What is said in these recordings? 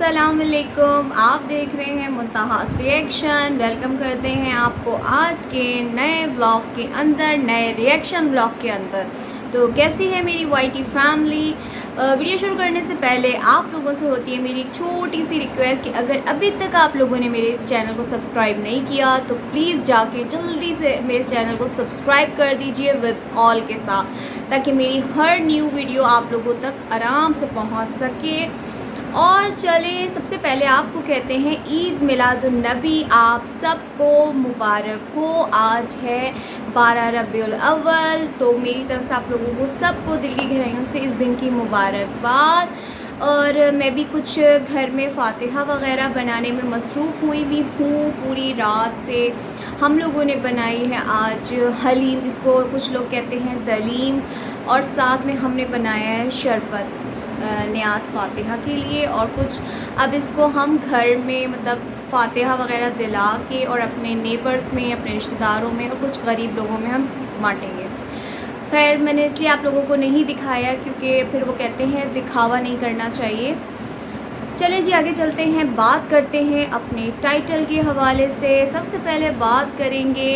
अस्सलामुअलैकुम। आप देख रहे हैं मुंतहास रिएक्शन। वेलकम करते हैं आपको आज के नए ब्लॉग के अंदर, नए रिएक्शन ब्लॉग के अंदर। तो कैसी है मेरी वाईटी फैमिली। वीडियो शुरू करने से पहले आप लोगों से होती है मेरी एक छोटी सी रिक्वेस्ट कि अगर अभी तक आप लोगों ने मेरे इस चैनल को सब्सक्राइब नहीं किया तो प्लीज़ जाके जल्दी से मेरे इस चैनल को सब्सक्राइब कर दीजिए विद ऑल के साथ, ताकि मेरी हर न्यू वीडियो आप लोगों तक आराम से पहुंच सके। और चले सबसे पहले आपको कहते हैं ईद मिलादुन्नबी आप सबको मुबारक हो। आज है 12 रबीउल अव्वल, तो मेरी तरफ से आप लोगों को सबको दिल की गहराइयों से इस दिन की मुबारकबाद। और मैं भी कुछ घर में फातिहा वगैरह बनाने में मसरूफ़ हुई भी हूँ। पूरी रात से हम लोगों ने बनाई है आज हलीम, जिसको कुछ लोग कहते हैं दलीम, और साथ में हमने बनाया है शरबत न्याज़ फातिहा के लिए। और कुछ अब इसको हम घर में मतलब फातिहा वगैरह दिला के और अपने नेबर्स में, अपने रिश्तेदारों में और कुछ गरीब लोगों में हम बांटेंगे। खैर, मैंने इसलिए आप लोगों को नहीं दिखाया क्योंकि फिर वो कहते हैं दिखावा नहीं करना चाहिए। चलें जी, आगे चलते हैं, बात करते हैं अपने टाइटल के हवाले से। सबसे पहले बात करेंगे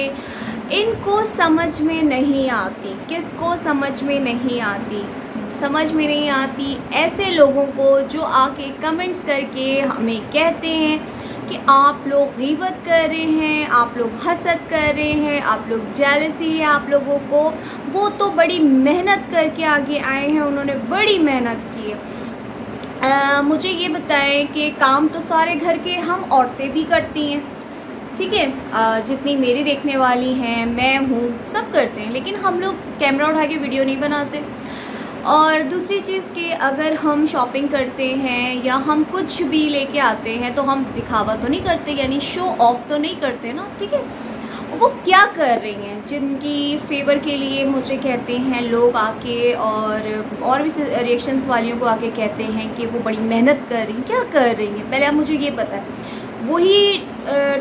इनको समझ में नहीं आती। किसको समझ में नहीं आती? समझ में नहीं आती ऐसे लोगों को जो आके कमेंट्स करके हमें कहते हैं कि आप लोग गीबत कर रहे हैं, आप लोग हसद कर रहे हैं, आप लोग जेलसी है आप लोगों को। वो तो बड़ी मेहनत करके आगे आए हैं, उन्होंने बड़ी मेहनत की है। मुझे ये बताएं कि काम तो सारे घर के हम औरतें भी करती हैं, ठीक है। जितनी मेरी देखने वाली हैं, मैं हूँ, सब करते हैं, लेकिन हम लोग कैमरा उठा के वीडियो नहीं बनाते। और दूसरी चीज़ कि अगर हम शॉपिंग करते हैं या हम कुछ भी लेके आते हैं तो हम दिखावा तो नहीं करते, यानी शो ऑफ तो नहीं करते ना, ठीक है। वो क्या कर रही हैं जिनकी फेवर के लिए मुझे कहते हैं लोग आके, और भी रिएक्शंस वालियों को आके कहते हैं कि वो बड़ी मेहनत कर रही हैं। क्या कर रही हैं पहले आप मुझे ये पता है। वही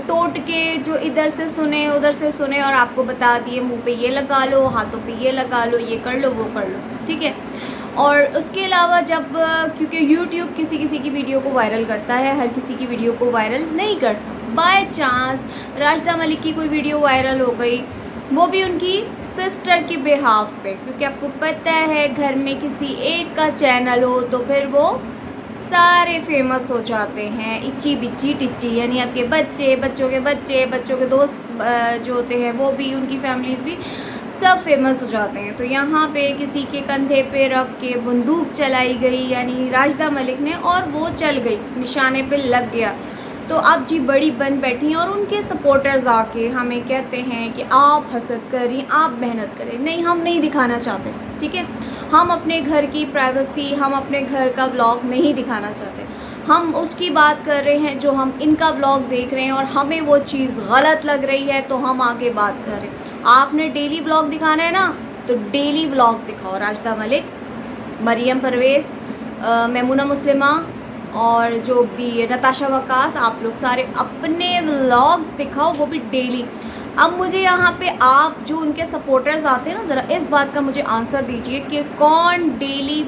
टोट के जो इधर से सुने उधर से सुने और आपको बता दिए मुंह पे ये लगा लो, हाथों पे ये लगा लो, ये कर लो, वो कर लो, ठीक है। और उसके अलावा जब क्योंकि YouTube किसी किसी की वीडियो को वायरल करता है, हर किसी की वीडियो को वायरल नहीं करता। बाय चांस राशिदा मलिक की कोई वीडियो वायरल हो गई, वो भी उनकी सिस्टर के बिहाफ पे, क्योंकि आपको पता है घर में किसी एक का चैनल हो तो फिर वो सारे फेमस हो जाते हैं। इच्ची बिच्ची टिच्ची, यानी आपके बच्चे, बच्चों के बच्चे, बच्चों के दोस्त जो होते हैं वो भी, उनकी फैमिलीज़ भी सब फेमस हो जाते हैं। तो यहाँ पे किसी के कंधे पे रख के बंदूक चलाई गई, यानी राशिदा मलिक ने, और वो चल गई, निशाने पे लग गया। तो अब जी बड़ी बन बैठी और उनके सपोर्टर्स आके हमें कहते हैं कि आप हसद करें, आप मेहनत करें। नहीं, हम नहीं दिखाना चाहते, ठीक है। हम अपने घर की प्राइवेसी, हम अपने घर का व्लॉग नहीं दिखाना चाहते। हम उसकी बात कर रहे हैं जो हम इनका व्लॉग देख रहे हैं और हमें वो चीज़ गलत लग रही है, तो हम आगे बात कर रहे हैं। आपने डेली व्लॉग दिखाना है ना, तो डेली व्लॉग दिखाओ। राशिदा मलिक, मरियम परवेज़, मैमूना मुस्लिमा और जो भी नताशा वकास, आप लोग सारे अपने व्लॉग्स दिखाओ, वो भी डेली। अब मुझे यहाँ पे आप जो उनके सपोर्टर्स आते हैं ना, ज़रा इस बात का मुझे आंसर दीजिए कि कौन डेली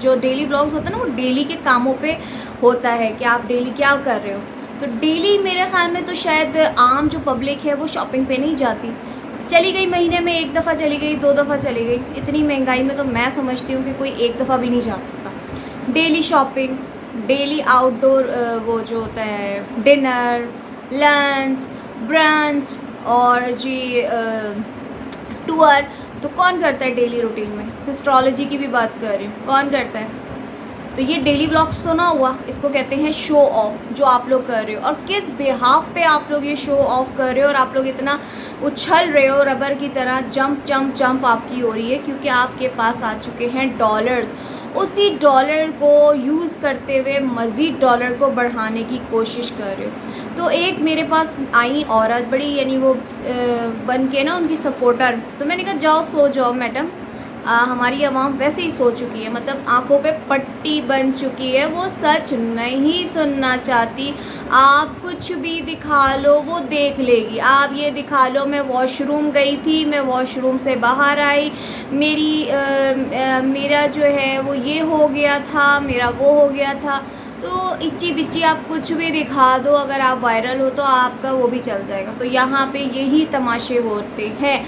जो डेली व्लॉग्स होते हैं ना, वो डेली के कामों पे होता है कि आप डेली क्या कर रहे हो। तो डेली मेरे ख़्याल में तो शायद आम जो पब्लिक है वो शॉपिंग पे नहीं जाती। चली गई महीने में एक दफ़ा चली गई, 2 दफ़ा चली गई। इतनी महंगाई में तो मैं समझती हूँ कि कोई एक दफ़ा भी नहीं जा सकता। डेली शॉपिंग, डेली आउटडोर वो जो होता है डिनर, लंच, ब्रंच और जी टूर, तो कौन करता है डेली रूटीन में। सिस्ट्रोलॉजी की भी बात कर रही हूँ, कौन करता है। तो ये डेली व्लॉग्स तो ना हुआ, इसको कहते हैं शो ऑफ, जो आप लोग कर रहे हो। और किस बिहाफ पे आप लोग ये शो ऑफ कर रहे हो और आप लोग इतना उछल रहे हो रबर की तरह, जंप जंप जंप आपकी हो रही है, क्योंकि आपके पास आ चुके हैं डॉलर्स। उसी डॉलर को यूज़ करते हुए मज़ीद डॉलर को बढ़ाने की कोशिश कर रहे हो। तो एक मेरे पास आई औरत बड़ी, यानी वो बन के ना उनकी सपोर्टर, तो मैंने कहा जाओ सो जाओ मैडम, हमारी आवाम वैसे ही सो चुकी है, मतलब आंखों पे पट्टी बन चुकी है, वो सच नहीं सुनना चाहती। आप कुछ भी दिखा लो वो देख लेगी। आप ये दिखा लो मैं वॉशरूम गई थी, मैं वॉशरूम से बाहर आई, मेरा जो है वो ये हो गया था, मेरा वो हो गया था, तो इच्ची बिच्ची आप कुछ भी दिखा दो, अगर आप वायरल हो तो आपका वो भी चल जाएगा। तो यहाँ पे यही तमाशे होते हैं,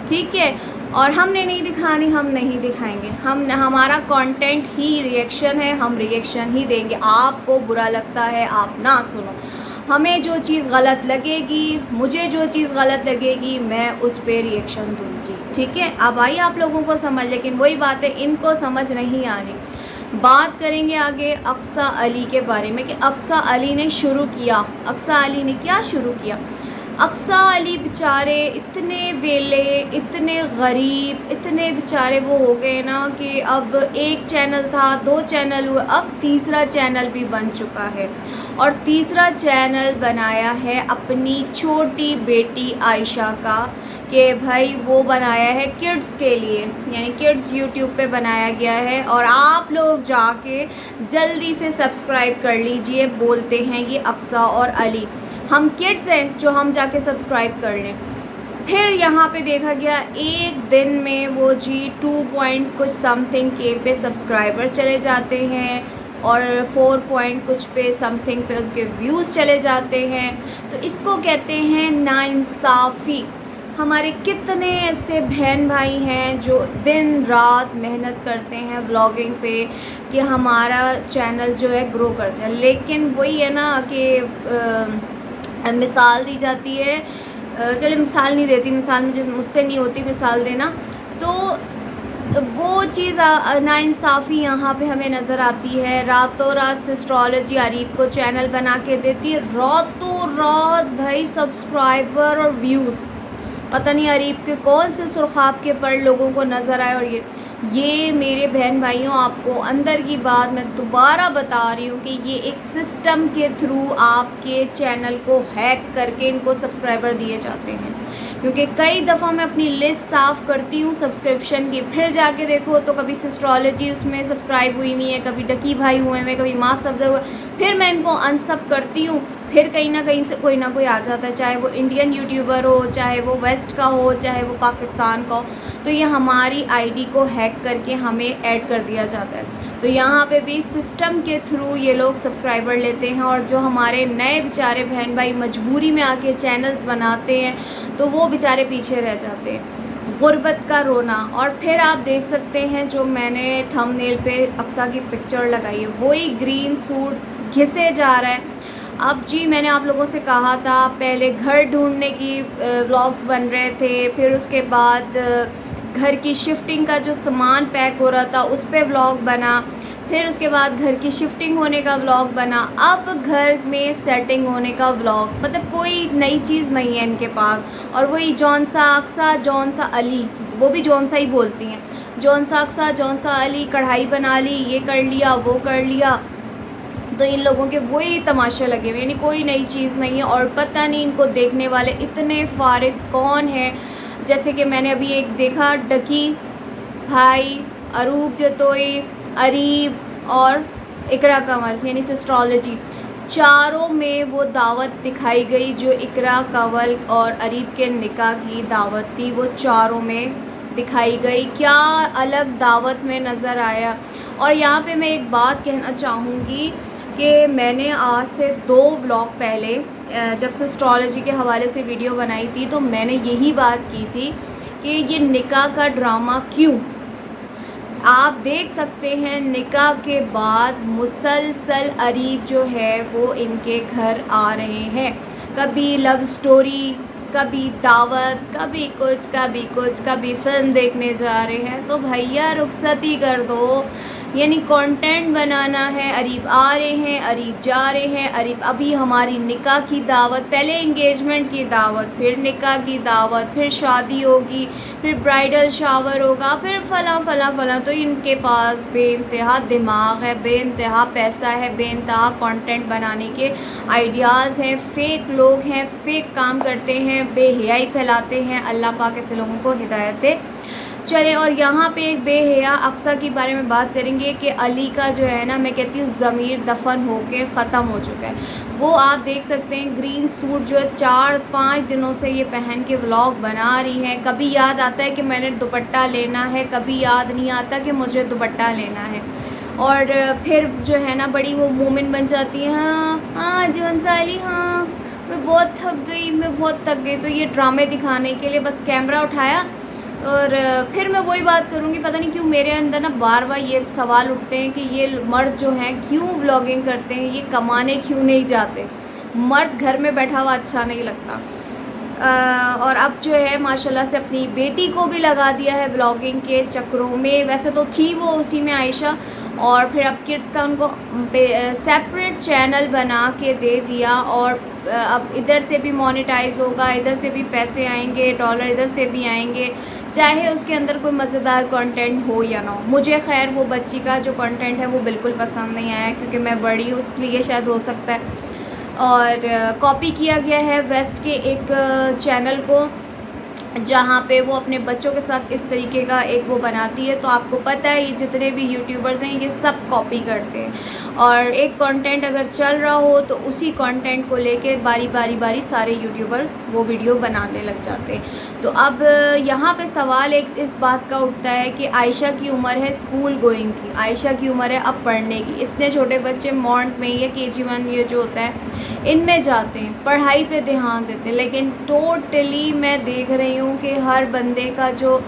ठीक है। और हमने नहीं दिखानी, हम नहीं दिखाएंगे। हमारा कंटेंट ही रिएक्शन है, हम रिएक्शन ही देंगे। आपको बुरा लगता है आप ना सुनो, हमें जो चीज़ गलत लगेगी, मुझे जो चीज़ गलत लगेगी, मैं उस पर रिएक्शन दूंगी, ठीक है। अब आई आप लोगों को समझ, लेकिन वही बात है, इनको समझ नहीं आनी। बात करेंगे आगे अक्सा अली के बारे में कि अक्सा अली ने शुरू किया। अक्सा अली ने क्या शुरू किया? अक्सा अली बेचारे इतने वेले, इतने गरीब, इतने बेचारे वो हो गए ना कि अब एक चैनल था, 2 चैनल हुए, अब तीसरा चैनल भी बन चुका है। और तीसरा चैनल बनाया है अपनी छोटी बेटी आयशा का, कि भाई वो बनाया है किड्स के लिए, यानी किड्स यूट्यूब पे बनाया गया है। और आप लोग जाके जल्दी से सब्सक्राइब कर लीजिए। बोलते हैं ये अक्सा और अली, हम किड्स हैं जो हम जाके सब्सक्राइब कर लें। फिर यहाँ पे देखा गया एक दिन में वो जी 2 पॉइंट कुछ समथिंग के पे सब्सक्राइबर चले जाते हैं और 4 पॉइंट कुछ पे समथिंग पे उनके व्यूज़ चले जाते हैं। तो इसको कहते हैं नाइंसाफ़ी। हमारे कितने ऐसे बहन भाई हैं जो दिन रात मेहनत करते हैं व्लॉगिंग पे कि हमारा चैनल जो है ग्रो कर जाए, लेकिन वही है ना कि मिसाल दी जाती है। चलिए मिसाल नहीं देती, मिसाल मुझसे नहीं होती मिसाल देना, तो वो चीज़ नाइंसाफ़ी यहाँ पे हमें नज़र आती है। रातों रात सिस्ट्रोलॉजी अरीब को चैनल बना के देती है, रातों रात भाई सब्सक्राइबर और व्यूज़। पता नहीं अरीब के कौन से सुरखाब के पर लोगों को नज़र आए। और ये मेरे बहन भाइयों, आपको अंदर की बात मैं दोबारा बता रही हूँ कि ये एक सिस्टम के थ्रू आपके चैनल को हैक करके इनको सब्सक्राइबर दिए जाते हैं। क्योंकि कई दफ़ा मैं अपनी लिस्ट साफ़ करती हूँ सब्सक्रिप्शन की, फिर जाके देखो तो कभी सिस्ट्रोलॉजी उसमें सब्सक्राइब हुई नहीं है, कभी डकी भाई हुए हैं, कभी माँ सफदर हुए, फिर मैं इनको अनसब करती हूँ। फिर कहीं ना कहीं से कोई ना कोई आ जाता है, चाहे वो इंडियन यूट्यूबर हो, चाहे वो वेस्ट का हो, चाहे वो पाकिस्तान का हो। तो ये हमारी आईडी को हैक करके हमें ऐड कर दिया जाता है। तो यहाँ पे भी सिस्टम के थ्रू ये लोग सब्सक्राइबर लेते हैं। और जो हमारे नए बेचारे बहन भाई मजबूरी में आके चैनल्स बनाते हैं तो वो बेचारे पीछे रह जाते हैं। गुर्बत का रोना। और फिर आप देख सकते हैं जो मैंने थंबनेल पे अक्सा की पिक्चर लगाई है, वही ग्रीन सूट घिसे जा रहा है। अब जी मैंने आप लोगों से कहा था, पहले घर ढूंढने की व्लॉग्स बन रहे थे, फिर उसके बाद घर की शिफ्टिंग का जो सामान पैक हो रहा था उस पर व्लॉग बना, फिर उसके बाद घर की शिफ्टिंग होने का व्लॉग बना, अब घर में सेटिंग होने का व्लॉग। मतलब कोई नई चीज़ नहीं है इनके पास। और वही जौन सा अक्सा जौन सा अली, वो भी जौन सा ही बोलती हैं, जौन सा अक्सा जौन सा अली, कढ़ाई बना ली, ये कर लिया वो कर लिया। तो इन लोगों के वही तमाशे लगे हुए, यानी कोई नई चीज़ नहीं है। और पता नहीं इनको देखने वाले इतने फारिग कौन है। जैसे कि मैंने अभी एक देखा, डकी भाई, अरूब जतोई, अरीब और इकरा कंवल, यानी सिस्ट्रोलॉजी, चारों में वो दावत दिखाई गई जो इकरा कंवल और अरीब के निकाह की दावत थी, वो चारों में दिखाई गई। क्या अलग दावत में नज़र आया। और यहाँ पे मैं एक बात कहना चाहूँगी कि मैंने आज से 2 व्लॉग पहले जब से एस्ट्रोलॉजी के हवाले से वीडियो बनाई थी तो मैंने यही बात की थी कि ये निकाह का ड्रामा क्यों। आप देख सकते हैं निकाह के बाद मुसलसल अरीब जो है वो इनके घर आ रहे हैं, कभी लव स्टोरी, कभी दावत, कभी कुछ, कभी फिल्म देखने जा रहे हैं। तो भैया रुखसती कर दो, यानी कंटेंट बनाना है। अरीब आ रहे हैं, अरीब जा रहे हैं, अरीब अभी हमारी निकाह की दावत, पहले एंगेजमेंट की दावत, फिर निकाह की दावत, फिर शादी होगी, फिर ब्राइडल शावर होगा, फिर फला। तो इनके पास बेइंतहा दिमाग है, बेइंतहा पैसा है, बेइंतहा कंटेंट बनाने के आइडियाज़ हैं। फेक लोग हैं, फेक काम करते हैं, बेहयाई फैलाते हैं। अल्लाह पाक ऐसे लोगों को हिदायत दे। चले, और यहाँ पे एक बेहया अक्सा के बारे में बात करेंगे कि अली का जो है ना, मैं कहती हूँ ज़मीर दफन होके ख़त्म हो चुका है। वो आप देख सकते हैं ग्रीन सूट जो 4-5 दिनों से ये पहन के व्लॉग बना रही हैं। कभी याद आता है कि मैंने दुपट्टा लेना है, कभी याद नहीं आता कि मुझे दुपट्टा लेना है। और फिर जो है ना बड़ी वो मोमेंट बन जाती है, हाँ हाँ जीवन साली, हाँ मैं बहुत थक गई, मैं बहुत थक गई। तो ये ड्रामे दिखाने के लिए बस कैमरा उठाया और फिर मैं वही बात करूँगी, पता नहीं क्यों मेरे अंदर ना बार बार ये सवाल उठते हैं कि ये मर्द जो हैं क्यों व्लॉगिंग करते हैं, ये कमाने क्यों नहीं जाते। मर्द घर में बैठा हुआ अच्छा नहीं लगता। और अब जो है माशाल्लाह से अपनी बेटी को भी लगा दिया है व्लॉगिंग के चक्करों में। वैसे तो थी वो उसी में आयशा, और फिर अब किड्स का उनको सेपरेट चैनल बना के दे दिया। और अब इधर से भी मोनेटाइज होगा, इधर से भी पैसे आएंगे, डॉलर इधर से भी आएंगे, चाहे उसके अंदर कोई मज़ेदार कंटेंट हो या ना हो। मुझे खैर वो बच्ची का जो कंटेंट है वो बिल्कुल पसंद नहीं आया, क्योंकि मैं बड़ी हूँ इसलिए शायद हो सकता है। और कॉपी किया गया है वेस्ट के एक चैनल को, जहाँ पे वो अपने बच्चों के साथ इस तरीके का एक वो बनाती है। तो आपको पता है ये जितने भी यूट्यूबर्स हैं ये सब कॉपी करते हैं, और एक कंटेंट अगर चल रहा हो तो उसी कंटेंट को लेके बारी सारे यूट्यूबर्स वो वीडियो बनाने लग जाते हैं। तो अब यहाँ पे सवाल एक इस बात का उठता है कि आयशा की उम्र है स्कूल गोइंग की, आयशा की उम्र है अब पढ़ने की। इतने छोटे बच्चे मॉन्ट में या KG1 ये जो होता है इनमें जाते हैं, पढ़ाई पे ध्यान देते हैं। लेकिन टोटली मैं देख रही हूँ कि हर बंदे का जो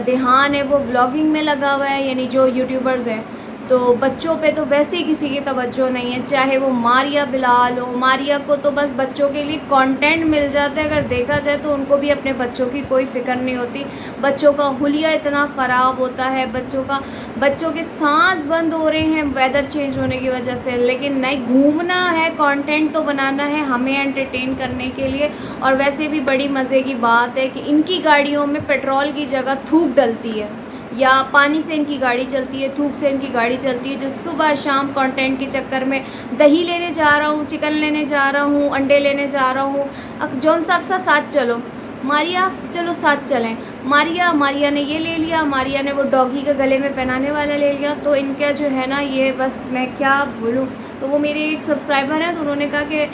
ध्यान है वो व्लॉगिंग में लगा हुआ है, यानी जो यूट्यूबर्स हैं। तो बच्चों पे तो वैसे ही किसी की तवज्जो नहीं है, चाहे वो मारिया बिलाल हो। मारिया को तो बस बच्चों के लिए कंटेंट मिल जाता है, अगर देखा जाए तो उनको भी अपने बच्चों की कोई फ़िक्र नहीं होती। बच्चों का हुलिया इतना ख़राब होता है, बच्चों के सांस बंद हो रहे हैं वेदर चेंज होने की वजह से। लेकिन नहीं, घूमना है, कंटेंट तो बनाना है हमें एंटरटेन करने के लिए। और वैसे भी बड़ी मज़े की बात है कि इनकी गाड़ियों में पेट्रोल की जगह थूक डलती है, या पानी से इनकी गाड़ी चलती है, थूक से इनकी गाड़ी चलती है। जो सुबह शाम कंटेंट के चक्कर में दही लेने जा रहा हूँ, चिकन लेने जा रहा हूँ, अंडे लेने जा रहा हूँ, जौन सा अक्सर साथ चलो मारिया, चलो साथ चलें। मारिया ने ये ले लिया, मारिया ने वो डॉगी के गले में पहनाने वाला ले लिया। तो इनका जो है ना ये बस मैं क्या बोलूँ। तो वो मेरे एक सब्सक्राइबर हैं, तो उन्होंने कहा कि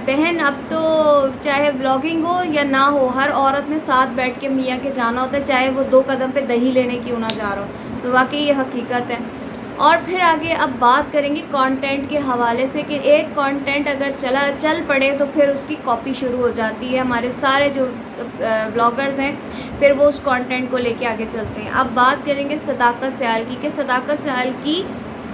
बहन अब तो चाहे व्लॉगिंग हो या ना हो, हर औरत ने साथ बैठ के मियाँ के जाना होता है, चाहे वो 2 कदम पे दही लेने क्यों ना जा रहा हो। तो वाकई ये हकीकत है। और फिर आगे अब बात करेंगे कंटेंट के हवाले से कि एक कंटेंट अगर चल पड़े तो फिर उसकी कॉपी शुरू हो जाती है। हमारे सारे जो ब्लॉगर्स हैं फिर वो उस कंटेंट को लेके आगे चलते हैं। अब बात करेंगे सदाकत सयाल की कि सदाकत सयाल की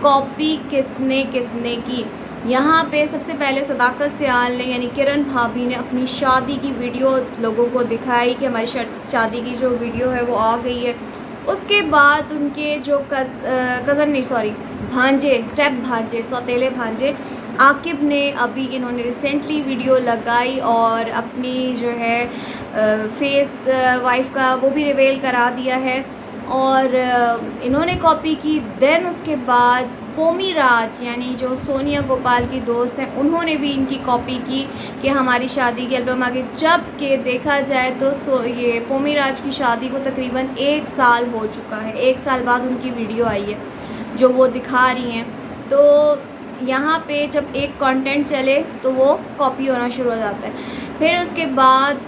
कॉपी किसने की। यहाँ पे सबसे पहले सदाकत सयाल ने यानी किरण भाभी ने अपनी शादी की वीडियो लोगों को दिखाई कि हमारी शादी की जो वीडियो है वो आ गई है। उसके बाद उनके जो भांजे, स्टेप भांजे, सौतेले भांजे आकिब ने अभी इन्होंने रिसेंटली वीडियो लगाई और अपनी जो है फेस वाइफ का वो भी रिवील करा दिया है, और इन्होंने कॉपी की। देन उसके बाद पोमी राज यानी जो सोनिया गोपाल की दोस्त हैं उन्होंने भी इनकी कॉपी की कि हमारी शादी की एल्बम आ गई। जबकि देखा जाए तो ये पोमी राज की शादी को तकरीबन 1 साल हो चुका है, 1 साल बाद उनकी वीडियो आई है जो वो दिखा रही हैं। तो यहाँ पे जब एक कंटेंट चले तो वो कॉपी होना शुरू हो जाता है। फिर उसके बाद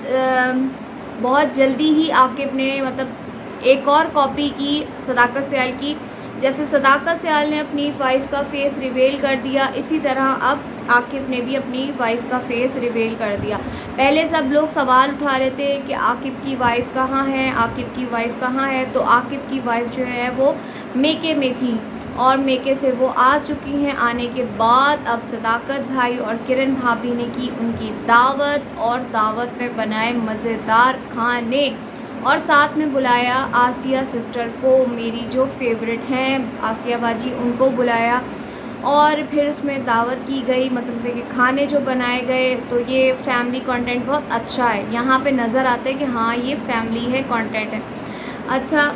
बहुत जल्दी ही आकिब ने मतलब एक और कॉपी की सदाकत सयाल की। जैसे सदाकत सयाल ने अपनी वाइफ का फेस रिवील कर दिया, इसी तरह अब आकिब ने भी अपनी वाइफ का फेस रिवील कर दिया। पहले सब लोग सवाल उठा रहे थे कि आकिब की वाइफ कहाँ है, आकिब की वाइफ कहाँ है। तो आकिब की वाइफ जो है वो मेके में थी और मेके से वो आ चुकी हैं। आने के बाद अब सदाकत भाई और किरण भाभी ने की उनकी दावत, और दावत में बनाए मज़ेदार खाने, और साथ में बुलाया आसिया सिस्टर को, मेरी जो फेवरेट हैं आसिया बाजी, उनको बुलाया। और फिर उसमें दावत की गई, मज़े के खाने जो बनाए गए। तो ये फैमिली कंटेंट बहुत अच्छा है, यहाँ पे नज़र आता है कि हाँ ये फैमिली है, कंटेंट है। अच्छा,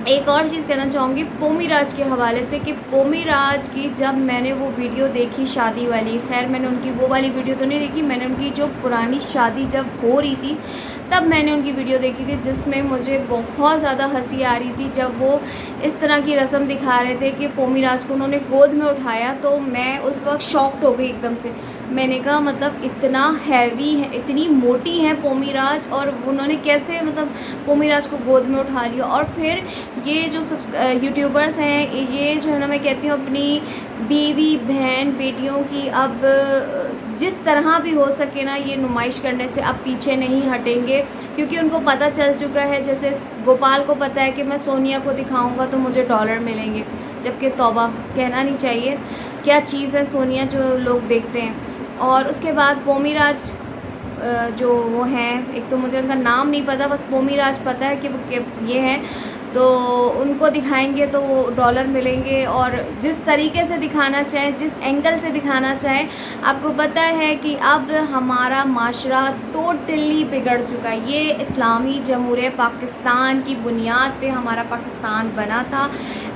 एक और चीज़ कहना चाहूँगी पोमी राज के हवाले से कि पोमी राज की जब मैंने वो वीडियो देखी शादी वाली, खैर मैंने उनकी वो वाली वीडियो तो नहीं देखी, मैंने उनकी जो पुरानी शादी जब हो रही थी तब मैंने उनकी वीडियो देखी थी जिसमें मुझे बहुत ज़्यादा हंसी आ रही थी जब वो इस तरह की रस्म दिखा रहे थे कि पोमीराज को उन्होंने गोद में उठाया। तो मैं उस वक्त शॉक्ड हो गई एकदम से। मैंने कहा मतलब इतना हैवी है, इतनी मोटी है पोमीराज, और उन्होंने कैसे मतलब पोमीराज को गोद में उठा लिया। और फिर ये जो सब यूट्यूबर्स हैं, ये जो है ना, मैं कहती हूँ अपनी बीवी बहन बेटियों की अब जिस तरह भी हो सके ना ये नुमाइश करने से अब पीछे नहीं हटेंगे, क्योंकि उनको पता चल चुका है। जैसे गोपाल को पता है कि मैं सोनिया को दिखाऊंगा तो मुझे डॉलर मिलेंगे, जबकि तौबा कहना नहीं चाहिए क्या चीज़ है सोनिया जो लोग देखते हैं। और उसके बाद पोमीराज जो वो हैं, एक तो मुझे उनका नाम नहीं पता, बस पोमीराज पता है कि वो ये हैं, तो उनको दिखाएंगे तो वो डॉलर मिलेंगे। और जिस तरीके से दिखाना चाहें, जिस एंगल से दिखाना चाहें, आपको पता है कि अब हमारा माशरा टोटली बिगड़ चुका है। ये इस्लामी जमहूरियत पाकिस्तान की बुनियाद पे हमारा पाकिस्तान बना था,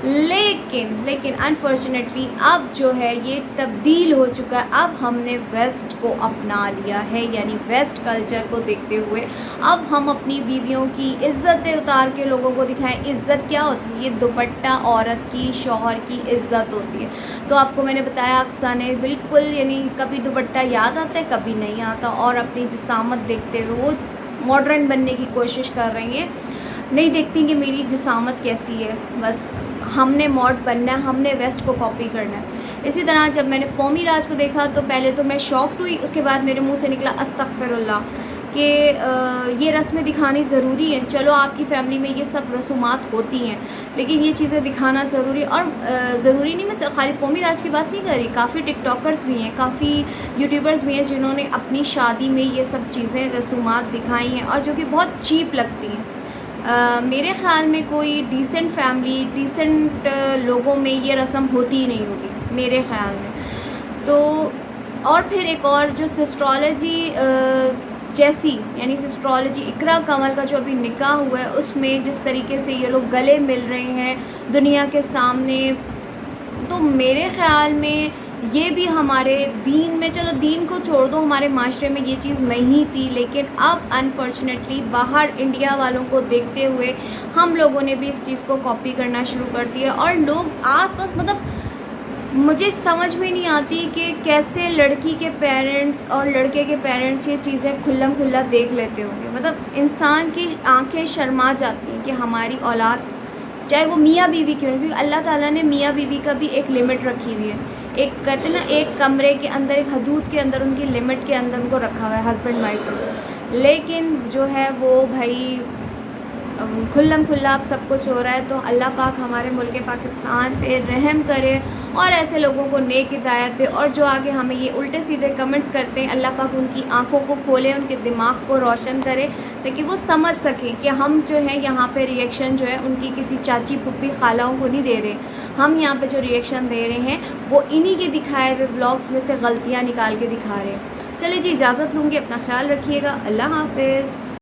लेकिन अनफॉर्चुनेटली अब जो है ये तब्दील हो चुका है। अब हमने वेस्ट को अपना लिया है, यानी वेस्ट कल्चर को देखते हुए अब हम अपनी बीवियों की इज़्ज़तें उतार के लोगों को दिखाएं। इज़्ज़त क्या होती है? ये दुपट्टा औरत की, शौहर की इज़्ज़त होती है। तो आपको मैंने बताया अक्सा ने बिल्कुल, यानी कभी दुपट्टा याद आता है कभी नहीं आता, और अपनी जिसामत देखते हुए वो मॉडर्न बनने की कोशिश कर रही हैं, नहीं देखती कि मेरी जिसामत कैसी है। बस हमने मॉड बनना है, हमने वेस्ट को कॉपी करना है। इसी तरह जब मैंने पोमीराज को देखा तो पहले तो मैं शॉक्ड हुई, उसके बाद मेरे मुंह से निकला अस्तगफिरुल्लाह कि ये रस्में दिखानी ज़रूरी है। चलो आपकी फ़ैमिली में ये सब रसूमात होती हैं, लेकिन ये चीज़ें दिखाना ज़रूरी। और ज़रूरी नहीं, मैं खाली पोमीराज की बात नहीं कर रही, काफ़ी टिकटॉकर्स भी हैं, काफ़ी यूट्यूबर्स भी हैं जिन्होंने अपनी शादी में ये सब चीज़ें रसूमात दिखाई हैं और जो कि बहुत चीप लगती हैं। मेरे ख़्याल में कोई डिसेंट फैमिली, डिसेंट लोगों में ये रस्म होती ही नहीं होगी मेरे ख़्याल में। तो और फिर एक और जो सिस्ट्रोलॉजी जैसी, यानी सिस्ट्रोलॉजी इकरा कमल का जो अभी निकाह हुआ है, उसमें जिस तरीके से ये लोग गले मिल रहे हैं दुनिया के सामने, तो मेरे ख़्याल में ये भी हमारे दीन में, चलो दीन को छोड़ दो, हमारे माशरे में ये चीज़ नहीं थी, लेकिन अब अनफॉर्चुनेटली बाहर इंडिया वालों को देखते हुए हम लोगों ने भी इस चीज़ को कॉपी करना शुरू कर दिया। और लोग आसपास, मतलब मुझे समझ में नहीं आती कि कैसे लड़की के पेरेंट्स और लड़के के पेरेंट्स ये चीज़ें खुल्लम खुल्ला देख लेते होंगे। मतलब इंसान की आंखें शर्मा जाती हैं कि हमारी औलाद, चाहे वो मियाँ बीवी क्यों, क्योंकि अल्लाह ताला ने मियाँ बीवी का भी एक लिमिट रखी हुई है। एक कहते हैं ना, एक कमरे के अंदर, एक हदूद के अंदर, उनकी लिमिट के अंदर उनको रखा हुआ है हस्बैंड वाइफ को। लेकिन जो है वो भाई खुल्लम खुल्ला अब सब कुछ हो रहा है। तो अल्लाह पाक हमारे मुल्क पाकिस्तान पे रहम करे और ऐसे लोगों को नेक हिदायत दे, और जो आगे हमें ये उल्टे सीधे कमेंट्स करते हैं, अल्लाह पाक उनकी आंखों को खोले, उनके दिमाग को रोशन करे, ताकि वो समझ सकें कि हम जो है यहाँ पे रिएक्शन जो है उनकी किसी चाची पुप्पी खालाओं को नहीं दे रहे। हम यहाँ पे जो रिएक्शन दे रहे हैं वो इन्हीं के दिखाए हुए व्लॉग्स में से गलतियाँ निकाल के दिखा रहे हैं। चलिए जी, इजाज़त लूँगी, अपना ख्याल रखिएगा, अल्लाह हाफिज़।